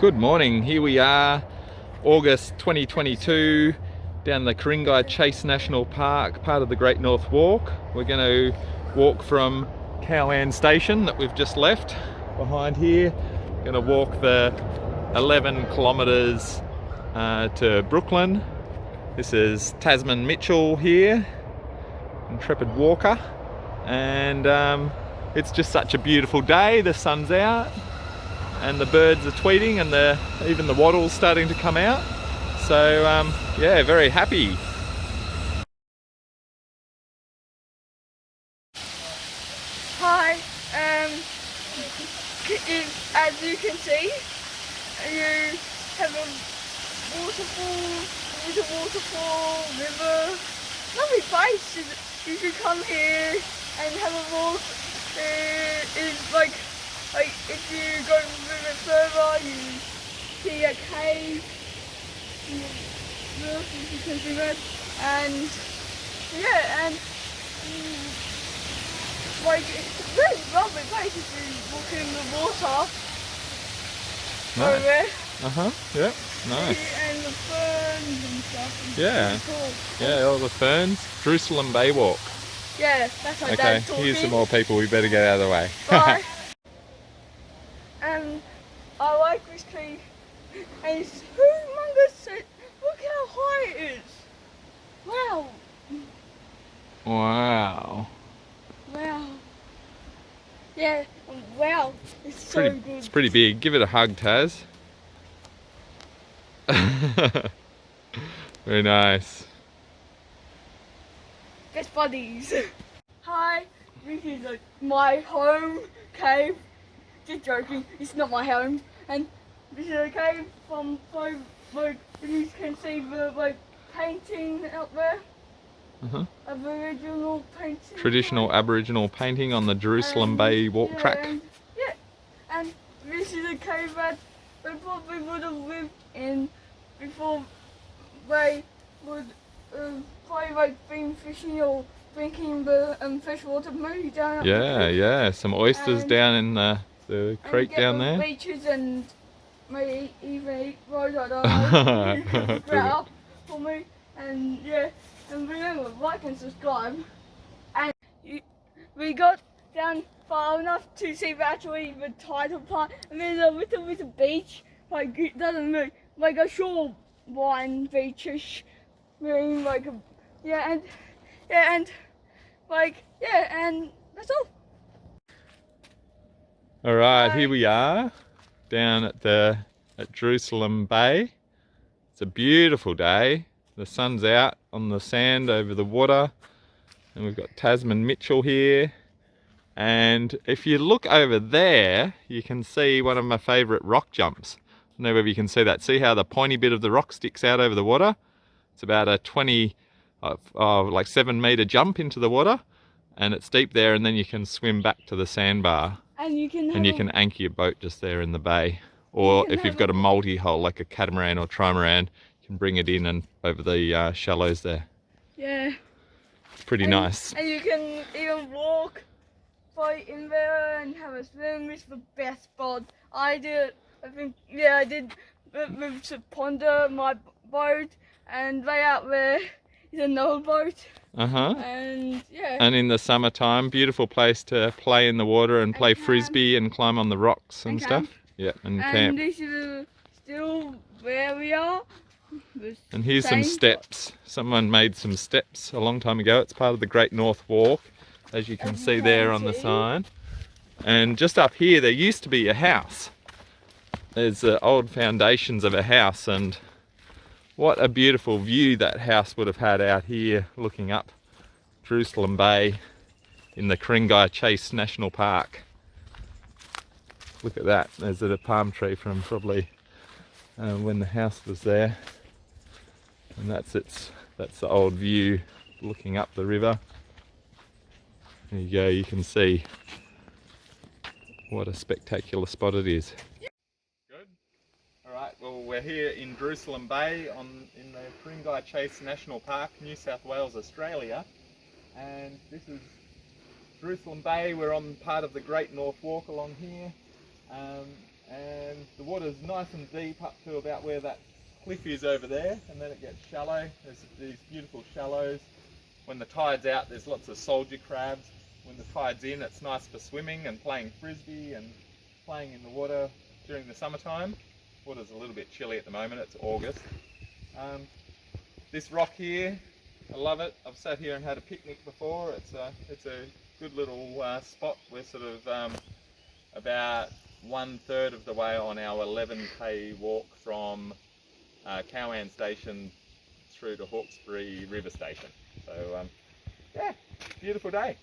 Good morning, here we are, August 2022, down the Ku-ring-gai Chase National Park, part of the Great North Walk. We're going to walk from Cowan station that we've just left behind here. We're going to walk the 11 kilometres to Brooklyn. This is Tasman Mitchell here, intrepid walker, and it's just such a beautiful day. The sun's out and the birds are tweeting, and even the wattle's starting to come out. So yeah, very happy. Hi, as you can see, you have a waterfall, river, lovely place. You should come here and have a walk. It's like if you go a little bit further, you see a cave, you can see that, and yeah, and it's a really lovely place if you walk in the water. Nice. Over there. Yeah, nice. And the ferns and stuff. Yeah. Cool. Yeah, all the ferns. Jerusalem Bay Walk. Yeah, that's my Okay, dad talking. here's some more people, we better get out of the way. Bye. And I like this tree. And it's humongous. Look how high it is. Wow. Wow. Wow. Yeah, wow. It's so good. It's pretty big. Give it a hug, Taz. Very nice. Best buddies. Hi, this is my home cave. Just joking, it's not my home. And this is a cave from you can see the painting out there. Aboriginal painting. Traditional Aboriginal painting on the Jerusalem Bay walk track. And this is a cave that they probably would have lived in before they would probably been fishing or drinking the freshwater maybe down. Yeah, some oysters down in the creek down there. Beaches and maybe even eat road, I don't know. You can figure it up for me. And yeah, and remember, like and subscribe. And we got down far enough to see actually the tidal part, and there's a little bit of beach, it doesn't move, like a shoreline beachish, and that's all. Alright, here we are down at Jerusalem Bay. It's a beautiful day. The sun's out on the sand over the water, and we've got Tasman Mitchell here. And if you look over there, you can see one of my favourite rock jumps. I don't know whether you can see that. See how the pointy bit of the rock sticks out over the water? It's about a 7 metre jump into the water, and it's deep there, and then you can swim back to the sandbar. And you can anchor your boat just there in the bay. Or if you've got a multi-hull like a catamaran or trimaran, you can bring it in and over the shallows there. Yeah. Pretty nice. And you can even walk in there and have a swim. It's the best spot. I did with Ponder, my boat, and way out there is another boat. And yeah. And in the summertime, beautiful place to play in the water and play frisbee and climb on the rocks and stuff. Yeah, and camp. And this is still where we are. And here's some steps. Someone made some steps a long time ago. It's part of the Great North Walk, as you can see there on the sign. And just up here, there used to be a house. There's the old foundations of a house, and what a beautiful view that house would have had out here looking up Jerusalem Bay in the Ku-ring-gai Chase National Park. Look at that. There's a palm tree from probably when the house was there. And that's the old view looking up the river. There you go, you can see what a spectacular spot it is. Good. Alright, well we're here in Jerusalem Bay in the Ku-ring-gai Chase National Park, New South Wales, Australia. And this is Jerusalem Bay. We're on part of the Great North Walk along here. And the water's nice and deep up to about where that cliff is over there, and then it gets shallow. There's these beautiful shallows. When the tide's out, there's lots of soldier crabs. When the tide's in, it's nice for swimming and playing frisbee and playing in the water during the summertime. Water's a little bit chilly at the moment, it's August. This rock here, I love it. I've sat here and had a picnic before. It's a good little spot. We're sort of about 1/3 of the way on our 11k walk from Cowan station through to Hawkesbury River Station. So yeah, beautiful day.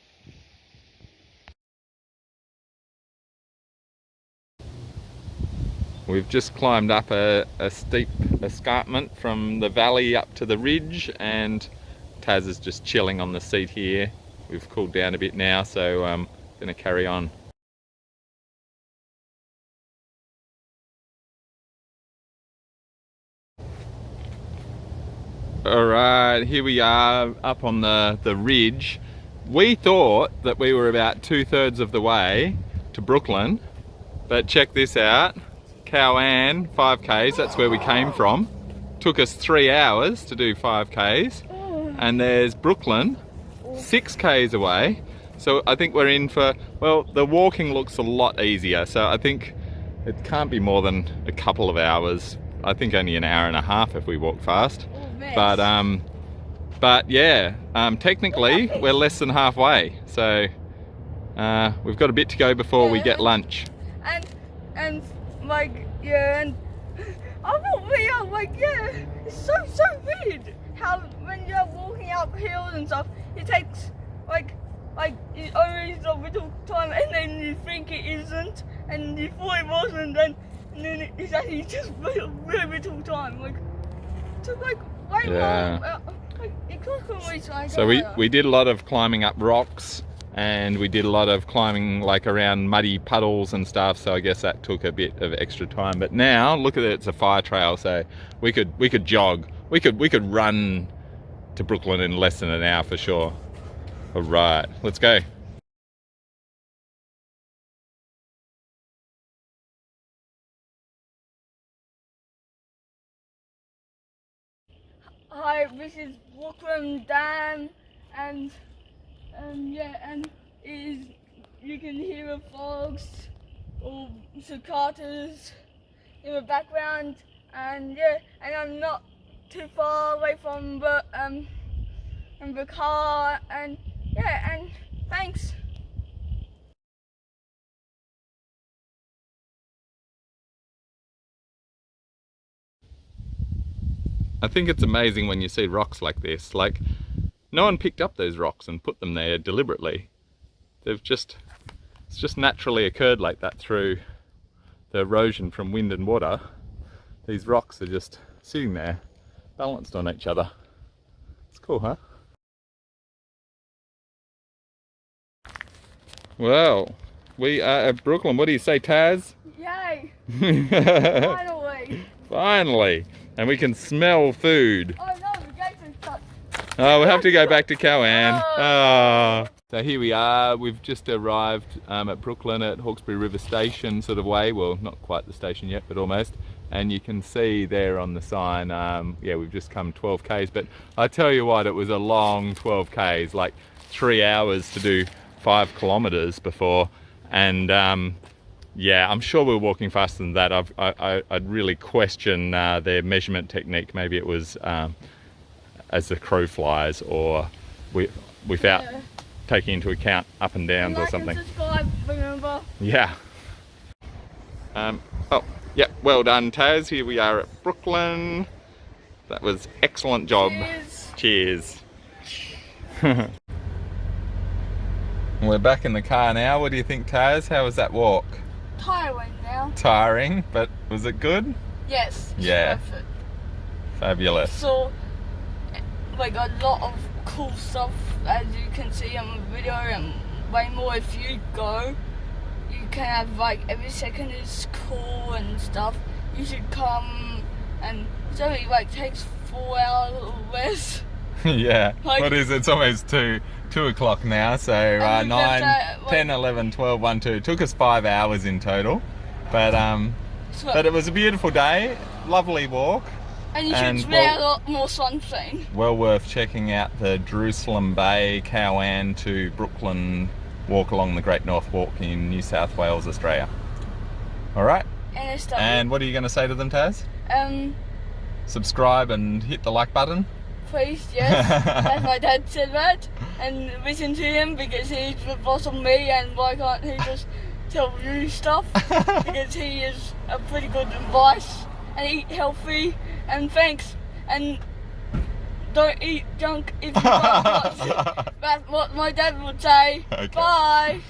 We've just climbed up a steep escarpment from the valley up to the ridge, and Taz is just chilling on the seat here. We've cooled down a bit now, so I'm going to carry on. Alright, here we are up on the ridge. We thought that we were about 2/3 of the way to Brooklyn, but check this out. Cowan, 5k's, that's where we came from. Took us 3 hours to do 5k's. And there's Brooklyn, 6k's away. So I think we're in for, well, the walking looks a lot easier. So I think it can't be more than a couple of hours. I think only an hour and a half if we walk fast. But yeah, technically we're less than halfway. So we've got a bit to go before we get lunch. And like, yeah, and I thought we are like, yeah, it's so weird how when you're walking up hills and stuff, it takes like it's always a little time, and then you think it isn't, and you thought it wasn't, and then it's actually just really little time. Like, it took like way more. Like, it took always like. So we did a lot of climbing up rocks, and we did a lot of climbing like around muddy puddles and stuff, so I guess that took a bit of extra time. But now look at it, it's a fire trail, so we could jog, we could run to Brooklyn in less than an hour for sure. All right, let's go. Hi, this is Brooklyn Dam, and yeah, and you can hear the frogs or cicadas in the background, and yeah, and I'm not too far away from the car, and yeah, and thanks. I think it's amazing when you see rocks like this. Like, no one picked up those rocks and put them there deliberately. It's just naturally occurred like that through the erosion from wind and water. These rocks are just sitting there, balanced on each other. It's cool, huh? Well, we are at Brooklyn. What do you say, Taz? Yay! Finally! Finally! And we can smell food. Oh no, the gates are shut. Oh, we'll have to go back to Cowan. Oh. So here we are. We've just arrived at Brooklyn at Hawkesbury River Station sort of way. Well, not quite the station yet, but almost. And you can see there on the sign, yeah, we've just come 12k's. But I tell you what, it was a long 12k's, like 3 hours to do 5 kilometers before. And yeah, I'm sure we're walking faster than that. I'd really question their measurement technique. Maybe it was as the crow flies, or without taking into account up and downs or something. And subscribe, remember. Yeah. Oh, yeah, well done, Taz. Here we are at Brooklyn. That was excellent job. Cheers. Cheers. We're back in the car now. What do you think, Taz? How was that walk? Tiring now. Tiring, but was it good? Yes. Yeah. Perfect. Fabulous. So, like a lot of cool stuff, as you can see on the video, and way more if you go. You can have like every second is cool and stuff. You should come, and it only like takes 4 hours or less. Yeah. Like, what is it? It's almost 2 o'clock now, so 9, 10, 11, 12, 1, 2. It took us 5 hours in total, but But it was a beautiful day, lovely walk. And you should wear a lot more sunscreen. Well worth checking out the Jerusalem Bay, Cowan to Brooklyn walk along the Great North Walk in New South Wales, Australia. Alright? And what are you going to say to them, Taz? Subscribe and hit the like button. Please, yes. As my dad said that. And listen to him because he's the boss of me, and why can't he just tell you stuff? Because he is a pretty good advice. And eat healthy, and thanks. And don't eat junk if you can't watch it. That's what my dad would say. Okay. Bye.